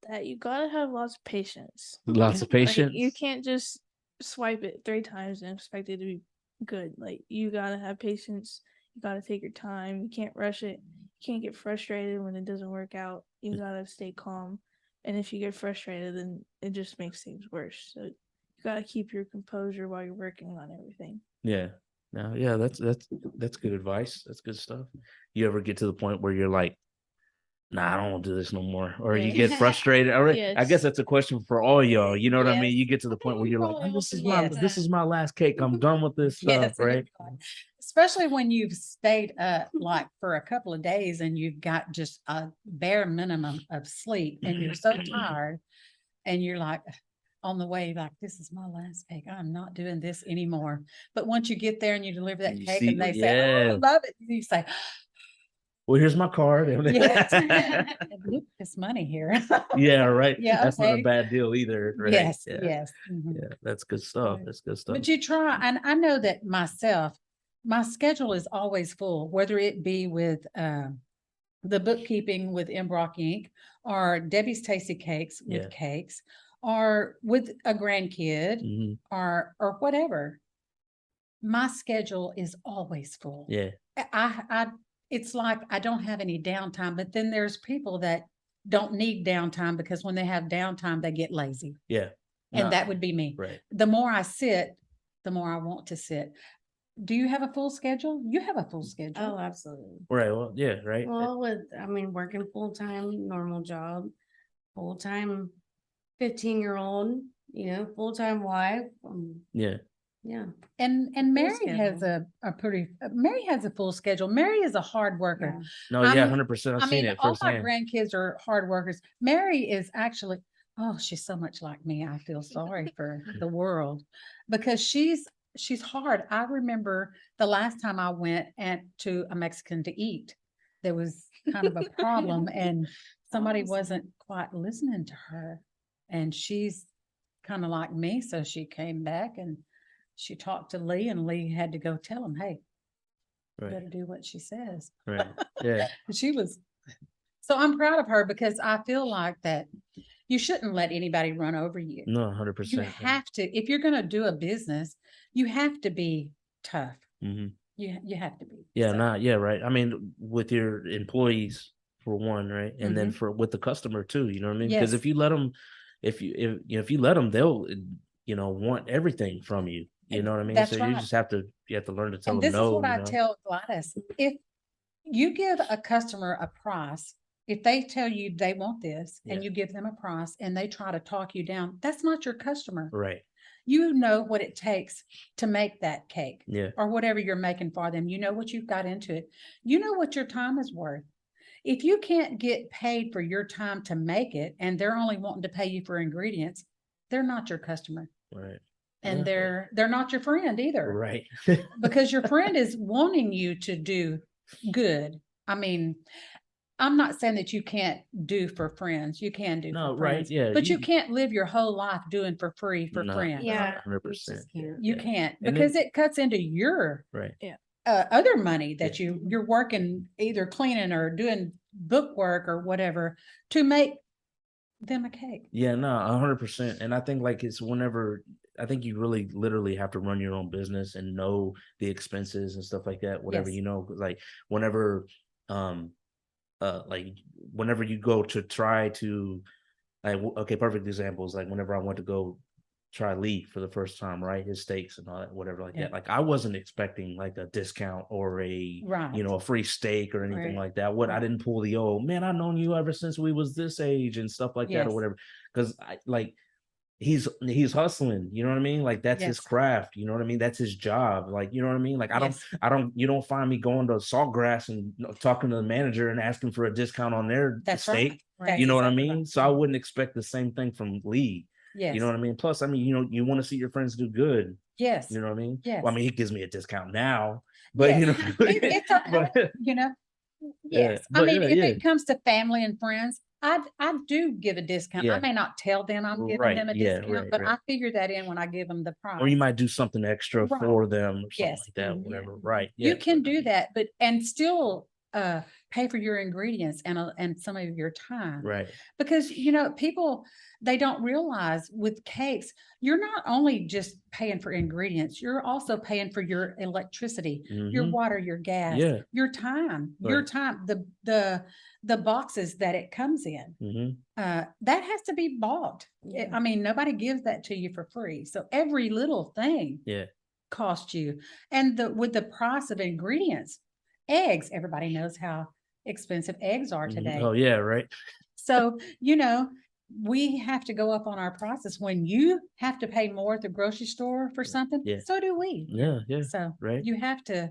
S4: That you gotta have lots of patience.
S1: Lots of
S4: Like,
S1: patience.
S4: you can't just swipe it 3 times and expect it to be good. Like, you gotta have patience. You gotta take your time. You can't rush it. You can't get frustrated when it doesn't work out. You gotta stay calm. And if you get frustrated, then it just makes things worse. So you gotta keep your composure while you're working on everything.
S1: Yeah. No, yeah, that's good advice. That's good stuff. You ever get to the point where you're like, nah, I don't want to do this no more. Or you
S3: Yeah.
S1: get frustrated. Or I guess
S4: Yes.
S1: that's a question for all y'all. You know what I mean?
S3: Yes.
S1: You get to the point where you're like,
S3: Probably
S1: oh, this is
S3: will
S1: my
S3: do
S1: this
S3: that.
S1: is my last cake. I'm done with this stuff,
S2: Yes,
S1: right?
S2: especially when you've stayed up like for a couple of days and you've got just a bare minimum of sleep and you're so tired and you're like on the way, like, this is my last cake. I'm not doing this anymore. But once you get there and you deliver that
S1: You
S2: cake
S1: see-
S2: and they say, oh, I
S1: yeah.
S2: love it, you say,
S1: Well, here's my card.
S2: yes, look, this money here.
S1: Yeah, right.
S2: Yeah,
S1: That's not a
S2: okay.
S1: bad deal either, right?
S2: Yes,
S1: Yeah.
S2: yes. Mhm.
S1: Yeah, that's good stuff.
S2: Right.
S1: That's good stuff.
S2: But you try, and I know that myself, my schedule is always full, whether it be with the bookkeeping with Embrock Inc. or Debbie's Tasty Cakes with
S1: Yeah.
S2: cakes, or with a grandkid,
S1: Mhm.
S2: or whatever. My schedule is always full.
S1: Yeah.
S2: It's like I don't have any downtime, but then there's people that don't need downtime because when they have downtime, they get lazy.
S1: Yeah.
S2: And
S1: Nah,
S2: that would be me.
S1: right.
S2: The more I sit, the more I want to sit. Do you have a full schedule? You have a full schedule.
S3: Oh, absolutely.
S1: Right. Well, yeah, right.
S3: Well, working full-time, normal job, full-time 15-year-old, full-time wife.
S1: Yeah.
S3: Yeah.
S2: And Mary has
S3: schedule.
S2: Mary has a full schedule. Mary is a hard worker.
S3: Yeah.
S1: No, yeah,
S2: I'm-
S1: 100%. I've
S2: I
S1: seen
S2: mean,
S1: it
S2: all my
S1: firsthand.
S2: grandkids are hard workers. Mary is actually, oh, she's so much like me. I feel sorry for the world because she's hard. I remember the last time I went to a Mexican to eat, there was kind of a problem and somebody
S3: Awesome.
S2: wasn't quite listening to her. And she's kind of like me. So she came back and she talked to Lee and Lee had to go tell him, hey, you
S1: Right.
S2: better do what she says.
S1: Right. Yeah.
S2: She was, so I'm proud of her because I feel like that you shouldn't let anybody run over you.
S1: No,
S2: You
S1: 100%.
S2: have to, if you're going to do a business, you have to be tough.
S1: Hmm.
S2: You have to be.
S1: Yeah,
S2: So,
S1: yeah, right. I mean, with your employees for one, right? And then with the customer too, you know what I mean? Because
S2: Yes.
S1: if you let them, if you let them, they'll, want everything from you. You know what I mean?
S2: That's
S1: So
S2: right.
S1: you have to learn to tell
S2: And
S1: them
S2: this is
S1: no.
S2: what I
S1: know?
S2: tell Gladys. If you give a customer a price, if they tell you they want this and
S1: Yeah.
S2: you give them a price and they try to talk you down, that's not your customer.
S1: Right.
S2: You know what it takes to make that cake
S1: Yeah.
S2: or whatever you're making for them. You know what you've got into it. You know what your time is worth. If you can't get paid for your time to make it and they're only wanting to pay you for ingredients, they're not your customer.
S1: Right.
S2: And
S1: Yeah.
S2: they're not your friend either.
S1: Right.
S2: Because your friend is wanting you to do good. I mean, I'm not saying that you can't do for friends. You can do
S1: No,
S2: for
S1: right.
S2: friends.
S1: Yeah.
S2: But you can't live your whole life doing for free for
S1: No,
S2: friends.
S3: Yeah.
S1: 100%.
S2: You
S1: Yeah.
S2: can't
S1: And
S2: because
S1: then-
S2: it cuts into your
S1: Right.
S2: other money that
S1: Yeah.
S2: you're working either cleaning or doing book work or whatever to make them a cake.
S1: Yeah, no, 100%. And I think like it's whenever I think you really literally have to run your own business and know the expenses and stuff like that. Whatever
S2: Yes.
S1: you know, like whenever, like whenever you go to try to, like, okay, perfect example is like whenever I went to go try Lee for the first time, right? His steaks and all that, whatever like
S2: Yeah.
S1: that. Like I wasn't expecting like a discount or a
S2: Right.
S1: a free steak or anything
S3: Right.
S1: like that. I didn't pull the old man, I've known you ever since we was this age and stuff like that or
S2: Yes.
S1: whatever. Because I like he's hustling, you know what I mean? Like that's his
S2: Yes.
S1: craft, you know what I mean? That's his job. Like, you know what I mean? Like
S2: Yes.
S1: you don't find me going to Saltgrass and talking to the manager and asking for a discount on their
S2: That's
S1: steak.
S2: right.
S1: You know what I
S2: Exactly
S1: mean?
S2: right.
S1: So I wouldn't expect the same thing from Lee.
S2: Yes.
S1: You know what I mean? Plus, I mean, you want to see your friends do good.
S2: Yes.
S1: You know what I mean?
S2: Yes.
S1: Well, I mean, he gives me a discount now, but
S2: Yes. It's okay,
S1: but,
S2: you know.
S1: Yeah,
S2: Yes.
S1: but
S2: I mean,
S1: yeah,
S2: if
S1: yeah.
S2: it comes to family and friends, I do give a discount. I
S1: Yeah.
S2: may not tell them I'm giving
S1: Right,
S2: them a
S1: yeah,
S2: discount,
S1: right,
S2: but
S1: right.
S2: I figure that in when I give them the price.
S1: or you might do something extra
S2: Right.
S1: for them or something
S2: Yes.
S1: like that,
S3: Mhm.
S1: whatever. Right.
S2: You
S1: Yeah.
S2: can do that, but and still pay for your ingredients and some of your time.
S1: Right.
S2: Because people, they don't realize with cakes, you're not only just paying for ingredients, you're also paying for your electricity, your
S1: Mhm.
S2: water, your gas,
S1: Yeah.
S2: your time,
S1: Right.
S2: the boxes that it comes in.
S1: Mhm.
S2: That has to be bought.
S3: Yeah.
S2: I mean, nobody gives that to you for free. So every little thing
S1: Yeah.
S2: cost you. And with the price of ingredients, eggs, everybody knows how expensive eggs are today.
S1: Oh yeah, right.
S2: So, we have to go up on our prices. When you have to pay more at the grocery store for something,
S1: Yeah.
S2: so do we.
S1: Yeah, yeah.
S2: So
S1: Right.
S2: you have to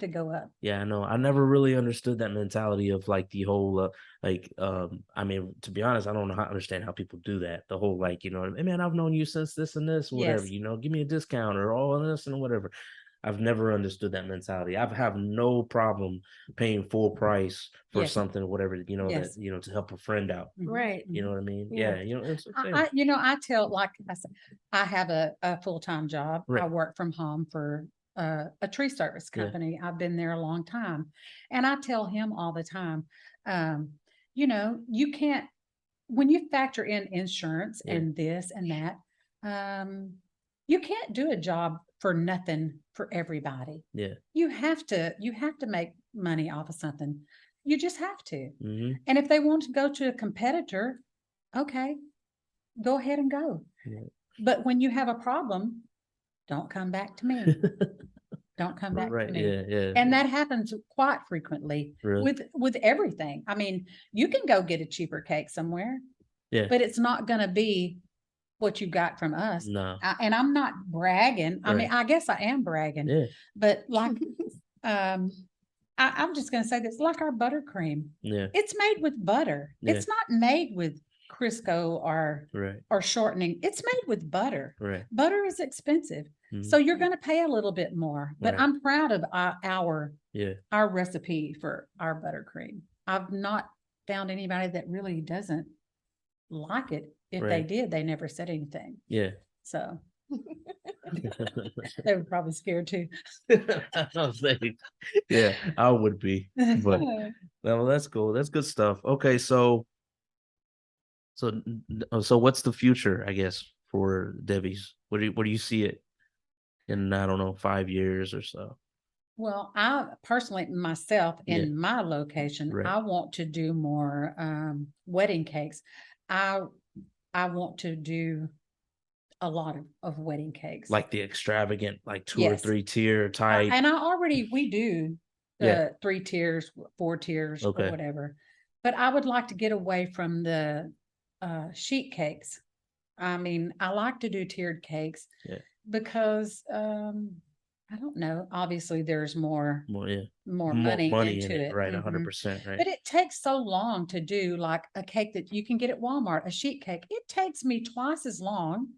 S2: go up.
S1: Yeah, I know. I never really understood that mentality of like the whole I mean, to be honest, I don't know how understand how people do that. The whole like, hey man, I've known you since this and this, whatever,
S2: Yes.
S1: give me a discount or all of this and whatever. I've never understood that mentality. I have no problem paying full price for
S2: Yes.
S1: something, whatever,
S2: Yes.
S1: that, to help a friend out.
S2: Mhm.
S3: Right.
S1: You know what I mean?
S3: Yeah.
S1: Yeah, it's okay.
S2: I tell, like I said, I have a full-time job. I
S1: Right.
S2: work from home for a tree service
S1: Yeah.
S2: company. I've been there a long time. And I tell him all the time, you can't, when you factor in insurance
S1: Yeah.
S2: and this and that, you can't do a job for nothing for everybody.
S1: Yeah.
S2: You have to make money off of something. You just have to.
S1: Hmm.
S2: And if they want to go to a competitor, okay, go ahead and go.
S1: Yeah.
S2: But when you have a problem, don't come back to me. Don't come back
S1: Right.
S2: to me.
S1: Yeah. Yeah.
S2: And that happens quite frequently
S1: Really?
S2: with everything. I mean, you can go get a cheaper cake somewhere,
S1: Yeah.
S2: but it's not going to be what you got from us.
S1: No.
S2: And I'm not bragging. I mean,
S1: Right.
S2: I guess I am bragging,
S1: Yeah.
S2: but like, I'm just going to say this, like our buttercream,
S1: Yeah.
S2: it's made with butter.
S1: Yeah.
S2: It's not made with Crisco
S1: Right.
S2: or shortening. It's made with butter.
S1: Right.
S2: Butter is expensive.
S1: Mhm.
S2: So you're going to pay a little bit more, but
S1: Right.
S2: I'm proud of our
S1: Yeah.
S2: recipe for our buttercream. I've not found anybody that really doesn't like it. If they
S1: Right.
S2: did, they never said anything.
S1: Yeah.
S2: So they were probably scared too.
S1: I was like, yeah, I would be. But well, that's cool. That's good stuff. Okay, so what's the future, I guess, for Debbie's? Where do you see it in, I don't know, 5 years or so?
S2: Well, I personally, myself,
S1: Yeah.
S2: in my location,
S1: Right.
S2: I want to do more wedding cakes. I want to do a lot of wedding cakes.
S1: Like the extravagant, like 2 or
S2: Yes.
S1: 3 tier type.
S2: And we do
S1: Yeah.
S2: 3 tiers, 4 tiers, or
S1: Okay.
S2: whatever. But I would like to get away from the sheet cakes. I mean, I like to do tiered cakes
S1: Yeah.
S2: because I don't know. Obviously, there's more
S1: Yeah.
S2: money
S1: in
S2: into
S1: it,
S2: it.
S1: right?
S2: Mhm.
S1: 100%, right?
S2: But it takes so long to do like a cake that you can get at Walmart, a sheet cake. It takes me twice as long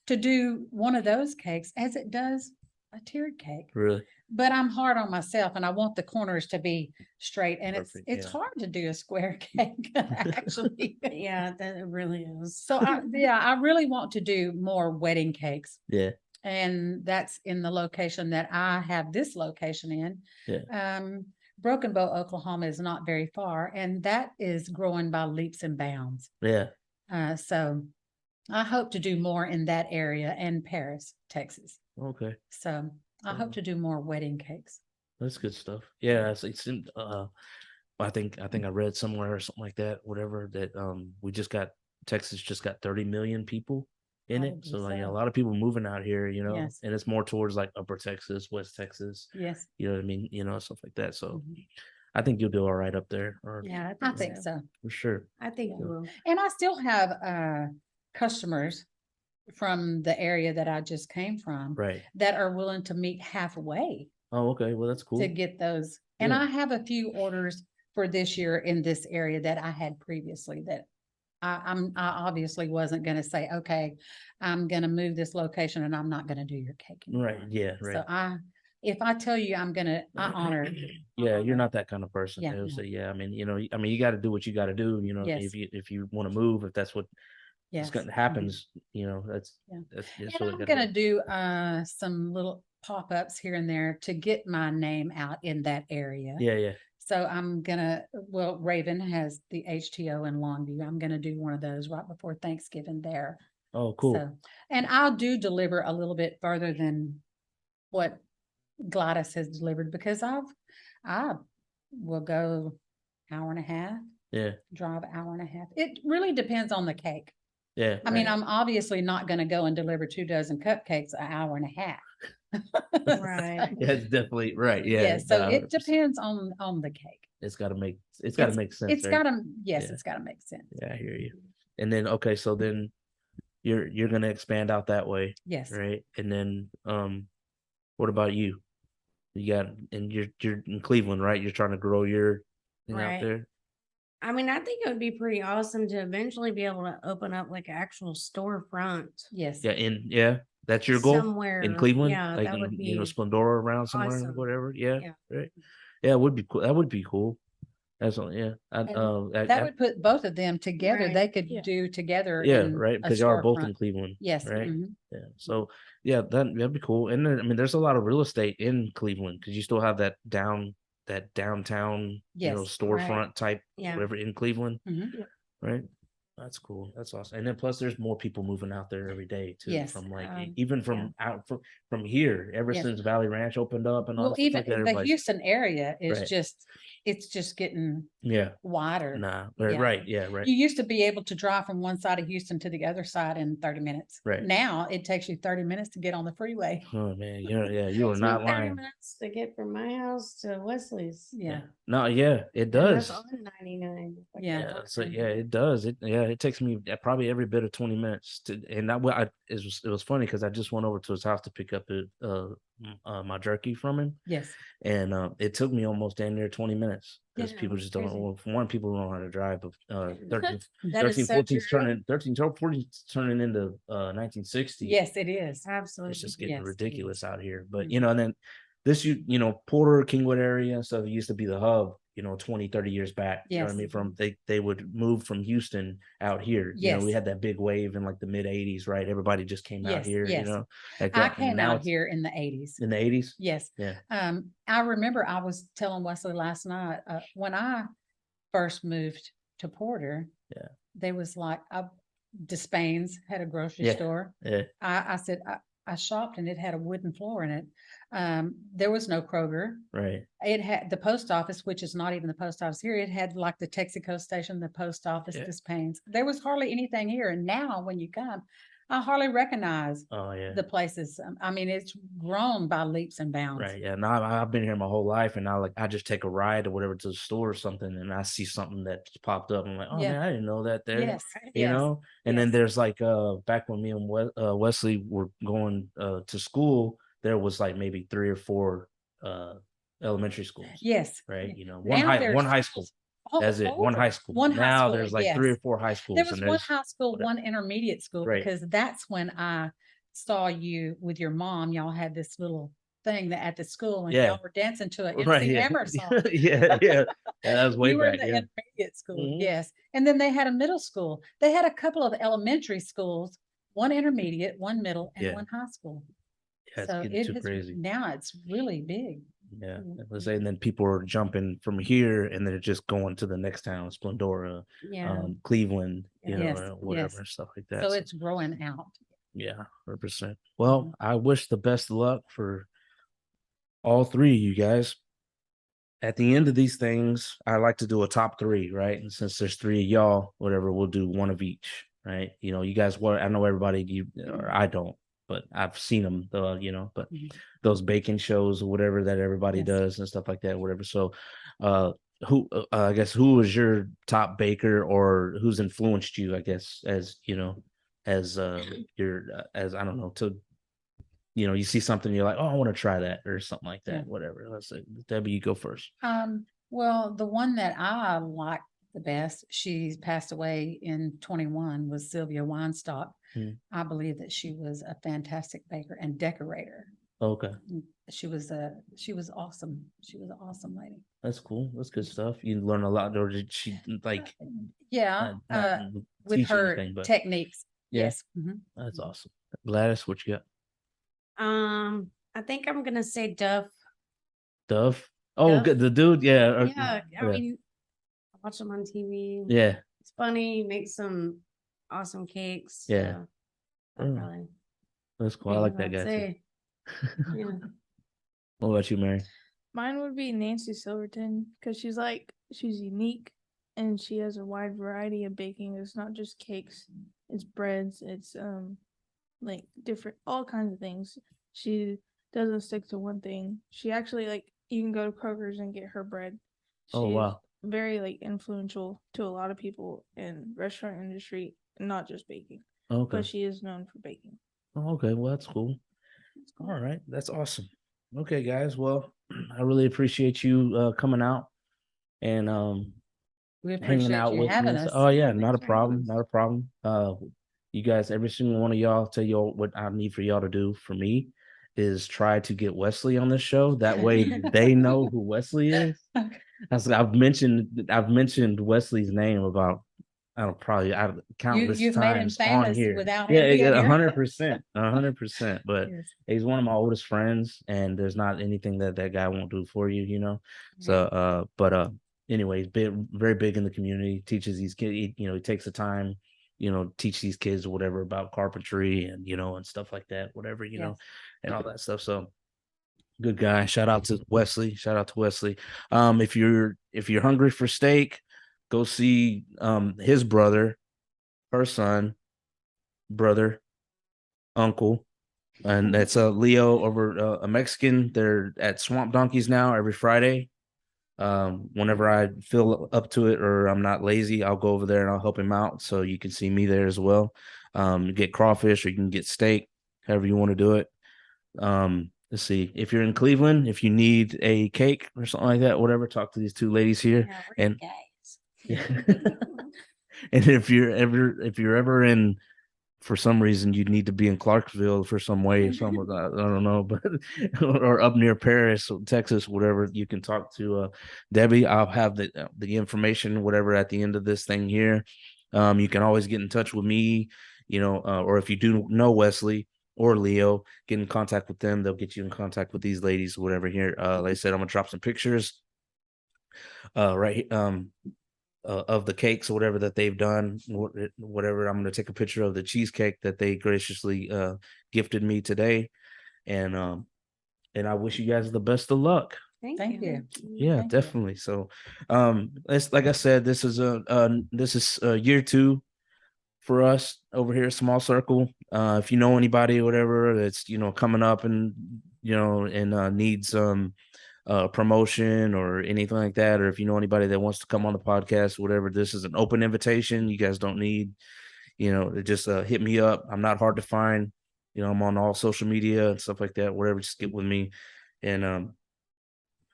S2: to do one of those cakes as it does a tiered cake.
S1: Really?
S2: But I'm hard on myself and I want the corners to be straight. And
S1: Perfect,
S2: it's
S1: yeah.
S2: hard to do a square cake, actually.
S3: Yeah, that it really is.
S2: So I really want to do more wedding cakes.
S1: Yeah.
S2: And that's in the location that I have this location in.
S1: Yeah.
S2: Broken Bow, Oklahoma is not very far, and that is growing by leaps and bounds.
S1: Yeah.
S2: So I hope to do more in that area and Paris, Texas.
S1: Okay.
S2: So I hope to do more wedding cakes.
S1: That's good stuff. Yeah, it's in, I think I read somewhere or something like that, whatever, that Texas just got 30 million people in it. So like a
S2: so.
S1: lot of people moving out here,
S2: Yes.
S1: and it's more towards like upper Texas, West Texas,
S2: Yes.
S1: you know what I mean, stuff like that. So
S2: Mhm.
S1: I think you'll do all right up there, or
S3: Yeah,
S2: I think so.
S1: for sure.
S3: I think you will.
S2: And I still have customers from the area that I just came from
S1: Right.
S2: that are willing to meet halfway
S1: Oh, okay. Well, that's cool.
S2: to get those. And
S1: Yeah.
S2: I have a few orders for this year in this area that I had previously that I obviously wasn't going to say, okay, I'm going to move this location and I'm not going to do your cake anymore.
S1: Right. Yeah. Right.
S2: So if I tell you I honor.
S1: Yeah, you're not that kind of person.
S2: Yeah,
S1: They'll
S2: no.
S1: say, yeah, I mean, you got to do what you got to do.
S2: Yes.
S1: If you want to move, if that's what
S2: Yes.
S1: happens, that's
S2: Yeah.
S1: that's
S2: And
S1: what
S2: I'm
S1: it
S2: going
S1: gotta
S2: to do some little pop-ups here and there to get my name out in that area.
S1: Yeah, yeah.
S2: So Raven has the HTO in Longview. I'm going to do one of those right before Thanksgiving there.
S1: Oh, cool.
S2: So, and I'll deliver a little bit further than what Gladys has delivered because I will go hour and a half,
S1: Yeah,
S2: drive hour and a half. It really depends on the cake.
S1: yeah.
S2: I mean, I'm obviously not going to go and deliver 2 dozen cupcakes an hour and a half.
S3: Right.
S1: Yeah, it's definitely right. Yeah.
S2: Yeah. So it
S1: 100%.
S2: depends on the cake.
S1: it's got to make sense.
S2: It's
S1: right?
S2: gotta, yes,
S1: Yeah.
S2: it's gotta make sense.
S1: Yeah, I hear you. And then okay, so then you're gonna expand out that way,
S2: Yes.
S1: right? And then what about you? You got and you're in Cleveland, right? You're trying to grow your thing out
S3: Right.
S1: there.
S3: I mean, I think it would be pretty awesome to eventually be able to open up like an actual storefront
S2: Yes.
S1: Yeah, that's your goal
S3: somewhere.
S1: in Cleveland,
S3: Yeah,
S1: like
S3: that would
S1: in
S3: be
S1: Splendora around somewhere, or
S3: awesome.
S1: whatever. Yeah,
S3: Yeah.
S1: right. Yeah, it would be cool. That would be cool. That's all. Yeah,
S2: That would put both of them together.
S3: Right.
S2: They could
S4: Yeah.
S2: do together
S1: yeah,
S2: in
S1: right.
S2: a
S1: Because y'all are both
S2: storefront.
S1: in Cleveland,
S2: Yes.
S1: right?
S2: mhm.
S1: Yeah. So yeah, that'd be cool. And then, I mean, there's a lot of real estate in Cleveland because you still have that downtown,
S2: Yes.
S1: storefront type,
S3: Yeah.
S1: whatever in Cleveland,
S2: Mhm.
S1: right? That's cool. That's awesome. And then plus, there's more people moving out there every day too.
S2: Yes,
S1: From like
S3: yeah.
S1: even from out from here. Ever
S2: Yes.
S1: since Valley Ranch opened up and all
S2: Well,
S1: that stuff like that,
S2: even the
S1: everybody's
S2: Houston area is
S1: Right.
S2: it's just getting
S1: yeah,
S2: wider.
S1: nah,
S2: Yeah.
S1: right, yeah, right.
S2: You used to be able to drive from one side of Houston to the other side in 30 minutes.
S1: Right.
S2: Now it takes you 30 minutes to get on the freeway.
S1: Oh man, you are
S3: Takes me
S1: not
S3: 30
S1: lying.
S3: minutes to get from my house to Wesley's.
S2: Yeah.
S1: No, yeah, it
S3: And
S1: does.
S3: that's on 99. Like
S2: Yeah.
S1: Yeah,
S3: that.
S1: so yeah, it does. It takes me probably every bit of 20 minutes to, and it was funny because I just went over to his house to pick up my jerky from him,
S2: Yes.
S1: and it took me almost damn near 20 minutes because
S3: Yeah,
S1: people
S3: that's
S1: just don't.
S3: crazy.
S1: Well, for one, people don't know how to drive, but 13,
S3: That is
S1: 13,
S3: so
S1: 14 's
S3: true.
S1: turning 13, 12, 14 's turning into 1960.
S2: Yes, it is.
S3: Absolutely.
S1: It's just getting
S2: Yes.
S1: ridiculous out here. But
S2: Mhm.
S1: and then this Porter, Kingwood area and stuff used to be the hub, 20, 30 years back. You know what I
S2: Yes.
S1: mean? From they would move from Houston out here. We
S2: Yes.
S1: had that big wave in like the mid 80s, right? Everybody just came out
S2: Yes,
S1: here,
S2: yes.
S1: like
S2: I
S1: that. And
S2: came
S1: now
S2: out
S1: it's
S2: here in the 80s.
S1: in the 80s.
S2: Yes.
S1: Yeah.
S2: I remember I was telling Wesley last night, when I first moved to Porter,
S1: Yeah.
S2: there was like Despain's had a grocery
S1: Yeah.
S2: store.
S1: Yeah.
S2: I said I shopped and it had a wooden floor in it. There was no Kroger.
S1: Right.
S2: It had the post office, which is not even the post office here. It had like the Texaco station, the post office,
S1: Yeah.
S2: Despain's. There was hardly anything here. And now when you come, I hardly recognize
S1: Oh yeah.
S2: the places. I mean, it's grown by leaps and bounds.
S1: Right. Yeah. Now I've been here my whole life, and now like I just take a ride or whatever to the store or something, and I see something that popped up. And I'm like, oh
S2: Yeah.
S1: man, I didn't know that there.
S2: Yes.
S1: You
S2: yes,
S1: know. And then
S2: yes.
S1: there's like back when me and Wesley were going to school, there was like maybe 3 or 4 elementary schools.
S2: Yes.
S1: Right.
S2: Now
S1: one high
S2: there's
S1: school.
S2: all
S1: That's it. One
S2: over.
S1: high school.
S2: One high
S1: Now
S2: school,
S1: there's like 3 or
S2: yes.
S1: 4 high schools.
S2: There was
S1: and
S2: one
S1: there's
S2: high school,
S1: whatever.
S2: one intermediate school,
S1: Right.
S2: because that's when I saw you with your mom. Y'all had this little thing that at the school, and
S1: Yeah.
S2: y'all were dancing to an
S1: Right.
S2: MC
S1: Yeah.
S2: Hammer song.
S1: Yeah. That was way
S2: You were in
S1: back.
S2: the
S1: Yeah.
S2: intermediate school,
S1: Mhm.
S2: yes. And then they had a middle school. They had a couple of elementary schools, one intermediate, one middle, and
S1: Yeah.
S2: one high school.
S1: Yeah, it's
S2: So
S1: getting
S2: it
S1: too
S2: has
S1: crazy.
S2: now it's really big.
S1: Yeah,
S2: Mm,
S1: let's say, and then people are jumping from here, and they're just going to the next town, Splendora,
S3: Yeah.
S1: Cleveland,
S2: Yes,
S1: or whatever,
S2: yes.
S1: stuff like that.
S2: So it's growing out.
S1: yeah, 100%. Well, I wish the best of luck for all 3 of you guys. At the end of these things, I like to do a top 3, right? And since there's 3 of y'all, whatever, we'll do one of each, right? You guys, I know everybody, or I don't, but I've seen them, but
S2: Mhm.
S1: those baking shows or whatever that everybody
S2: Yes.
S1: does and stuff like that, whatever. So, I guess, who was your top baker, or who's influenced you, I guess, as as I don't know, to you see something, you're like, oh, I want to try that or something like that,
S2: Yeah.
S1: whatever. Let's say, Debbie, you go first.
S2: Well, the one that I liked the best, she passed away in 21, was Sylvia Weinstock.
S1: Hmm.
S2: I believe that she was a fantastic baker and decorator.
S1: Okay,
S2: She was awesome. She was an awesome lady.
S1: that's cool. That's good stuff. You learn a lot. Or did she like
S2: Yeah,
S1: not
S2: with
S1: teach
S2: her
S1: anything, but
S2: techniques.
S1: Yeah.
S2: Yes. Mhm.
S1: that's awesome. Gladys, what you got?
S3: I think I'm gonna say Duff.
S1: Dove? Oh,
S3: Duff.
S1: good. The dude, yeah.
S3: Yeah, I mean, I watch him on TV.
S1: yeah.
S3: It's funny. Makes some awesome cakes.
S1: Yeah.
S3: So I
S1: Mm.
S3: probably
S1: That's cool. I
S3: think
S1: like that
S3: I'd
S1: guy too.
S3: say, yeah.
S1: What about you, Mary?
S4: Mine would be Nancy Silverton because she's unique and she has a wide variety of baking. It's not just cakes, it's breads, it's like different all kinds of things. She doesn't stick to one thing. She actually you can go to Kroger's and get her bread.
S1: Oh,
S4: She's
S1: wow.
S4: very like influential to a lot of people in restaurant industry, not just baking,
S1: Okay.
S4: but she is known for baking.
S1: Oh, okay. Well, that's cool. All right. That's awesome. Okay, guys. Well, I really appreciate you coming out and
S2: We
S1: hanging
S2: appreciate
S1: out
S2: you
S1: with me.
S2: having
S1: And
S2: us.
S1: oh yeah,
S3: Yeah,
S1: not a
S3: thanks for having
S1: problem.
S3: us.
S1: Not a problem. You guys, every single one of y'all tell y'all what I need for y'all to do for me is try to get Wesley on this show. That way they know who Wesley is. I've mentioned Wesley's name about I don't probably countless
S2: You've made him
S1: times on
S2: famous
S1: here.
S2: without
S1: Yeah,
S2: him being here.
S1: 100%, 100%. But
S2: Yes.
S1: he's one of my oldest friends, and there's not anything that guy won't do for you, you know. So, anyway, he's very big in the community. Teaches these kids, he takes the time, teach these kids whatever about carpentry and and stuff like that, whatever
S2: Yes.
S1: and all that stuff. So good guy. Shout out to Wesley. Shout out to Wesley. If you're hungry for steak, go see his brother, her son, brother, uncle, and that's Leo over a Mexican. They're at Swamp Donkeys now every Friday. Whenever I feel up to it or I'm not lazy, I'll go over there and I'll help him out. So you can see me there as well. Get crawfish or you can get steak, however you want to do it. Let's see. If you're in Cleveland, if you need a cake or something like that, whatever, talk to these two ladies here.
S3: Yeah, we're
S1: And
S3: guys.
S1: yeah. And if you're ever in, for some reason you need to be in Clarksville for some way or something, I don't know, but or up near Paris, Texas, whatever, you can talk to Debbie. I'll have the information, whatever, at the end of this thing here. You can always get in touch with me, or if you do know Wesley or Leo, get in contact with them. They'll get you in contact with these ladies, whatever here. Like I said, I'm gonna drop some pictures right of the cakes or whatever that they've done, whatever. I'm going to take a picture of the cheesecake that they graciously gifted me today, and I wish you guys the best of luck.
S2: Thank you.
S1: Yeah,
S2: Thank you.
S1: definitely. So, it's like I said, this is year 2 for us over here at Small Circle. If you know anybody or whatever that's coming up and needs promotion or anything like that, or if you know anybody that wants to come on the podcast, whatever, this is an open invitation. You guys don't need to just hit me up. I'm not hard to find. I'm on all social media and stuff like that, whatever. Just get with me. And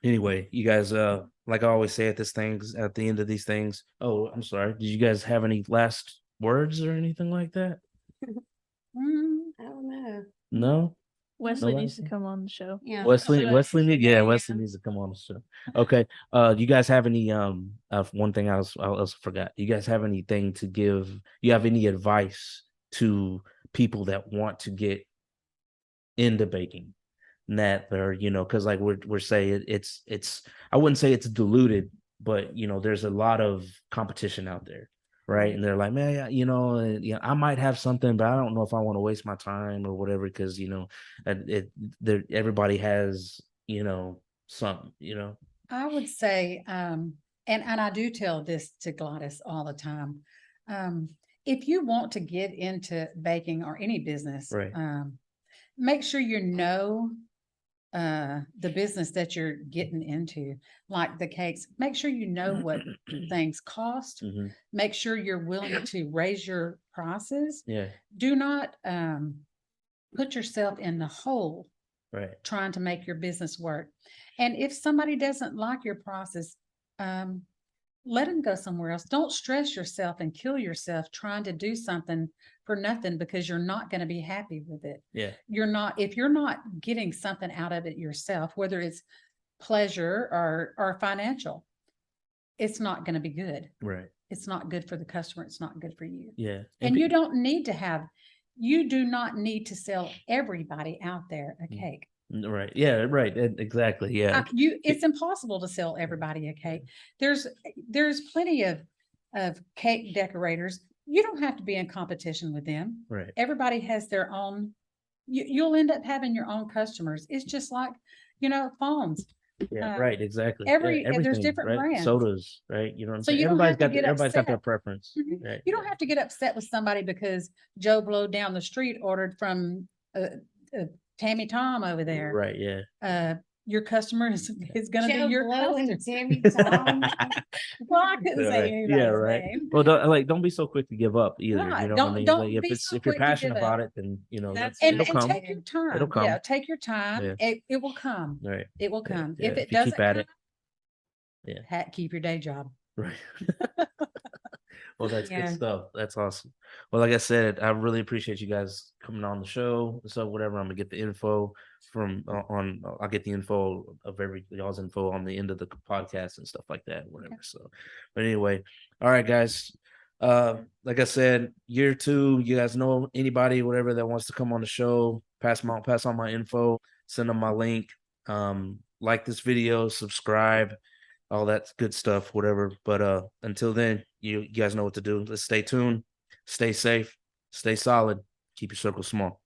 S1: anyway, you guys, like I always say at the end of these things, oh, I'm sorry, did you guys have any last words or anything like that?
S3: I don't know.
S1: No.
S4: Wesley
S1: No
S4: needs to
S1: answer?
S4: come on the show.
S3: Yeah.
S1: Wesley
S3: Yeah.
S1: needs to come on the show. Okay. You guys have any one thing I also forgot. You guys have anything to give? You have any advice to people that want to get into baking? That or because like we're saying it's I wouldn't say it's diluted, but there's a lot of competition out there. Right. And they're like, man, I might have something, but I don't know if I want to waste my time or whatever, because everybody has something.
S2: I would say, and I do tell this to Gladys all the time. If you want to get into baking or any business,
S1: Right.
S2: make sure the business that you're getting into, like the cakes. Make sure you know what things cost.
S1: Mhm.
S2: Make sure you're willing to raise your prices.
S1: Yeah.
S2: Do not put yourself in the hole
S1: Right.
S2: trying to make your business work. And if somebody doesn't like your process, let them go somewhere else. Don't stress yourself and kill yourself trying to do something for nothing, because you're not going to be happy with it.
S1: Yeah.
S2: If you're not getting something out of it yourself, whether it's pleasure or financial, it's not going to be good.
S1: Right.
S2: It's not good for the customer. It's not good for you.
S1: Yeah.
S2: And you do not need to sell everybody out there a cake.
S1: Right. Yeah. Right. Exactly. Yeah.
S2: It's impossible to sell everybody a cake. There's plenty of cake decorators. You don't have to be in competition with them.
S1: Right.
S2: Everybody has their own. You'll end up having your own customers. It's just like phones.
S1: Yeah. Right. Exactly.
S2: There's
S1: Everything,
S2: different
S1: right?
S2: brands.
S1: Sodas. Right. You know what I'm
S2: So
S1: saying?
S2: you don't have to get
S1: Everybody's got their
S2: upset.
S1: preference.
S2: Mhm.
S1: Right.
S2: You don't have to get upset with somebody because Joe Blow down the street ordered from Tammy Tom over there.
S1: Right. Yeah.
S2: your customer is gonna
S3: Joe
S2: be your
S3: Blow and
S2: customer.
S3: Tammy Tom.
S2: Well, I couldn't
S1: Yeah,
S2: say
S1: right.
S2: anybody's
S1: Yeah, right.
S2: name.
S1: Well, don't be so quick to give up either.
S2: Right.
S1: You know what I
S2: Don't-
S1: mean?
S2: don't
S1: Like if
S2: be
S1: it's
S2: so
S1: if you're
S2: quick to
S1: passionate
S2: give up.
S1: about it, then
S3: That's
S2: And,
S1: it'll
S3: what
S2: and
S1: come.
S2: take your time.
S1: It'll come.
S2: Yeah, take your time.
S1: Yeah.
S2: It will come.
S1: Right.
S2: It will
S1: Yeah,
S2: come.
S1: yeah,
S2: If
S1: if
S2: it
S1: you keep
S2: doesn't
S1: at
S2: come,
S1: it. Yeah.
S2: keep your day job.
S1: Right. Well, that's
S3: Yeah.
S1: good stuff. That's awesome. Well, like I said, I really appreciate you guys coming on the show. So whatever, I'm gonna get the info from on. I'll get the info of every y'all's info on the end of the podcast and stuff like that. Whatever. So, but anyway, all right, guys. Like I said, year 2. You guys know anybody, whatever, that wants to come on the show? Pass on my info. Send them my link. Like this video, subscribe, all that good stuff, whatever. But until then, you guys know what to do. Let's stay tuned, stay safe, stay solid, keep your circle small.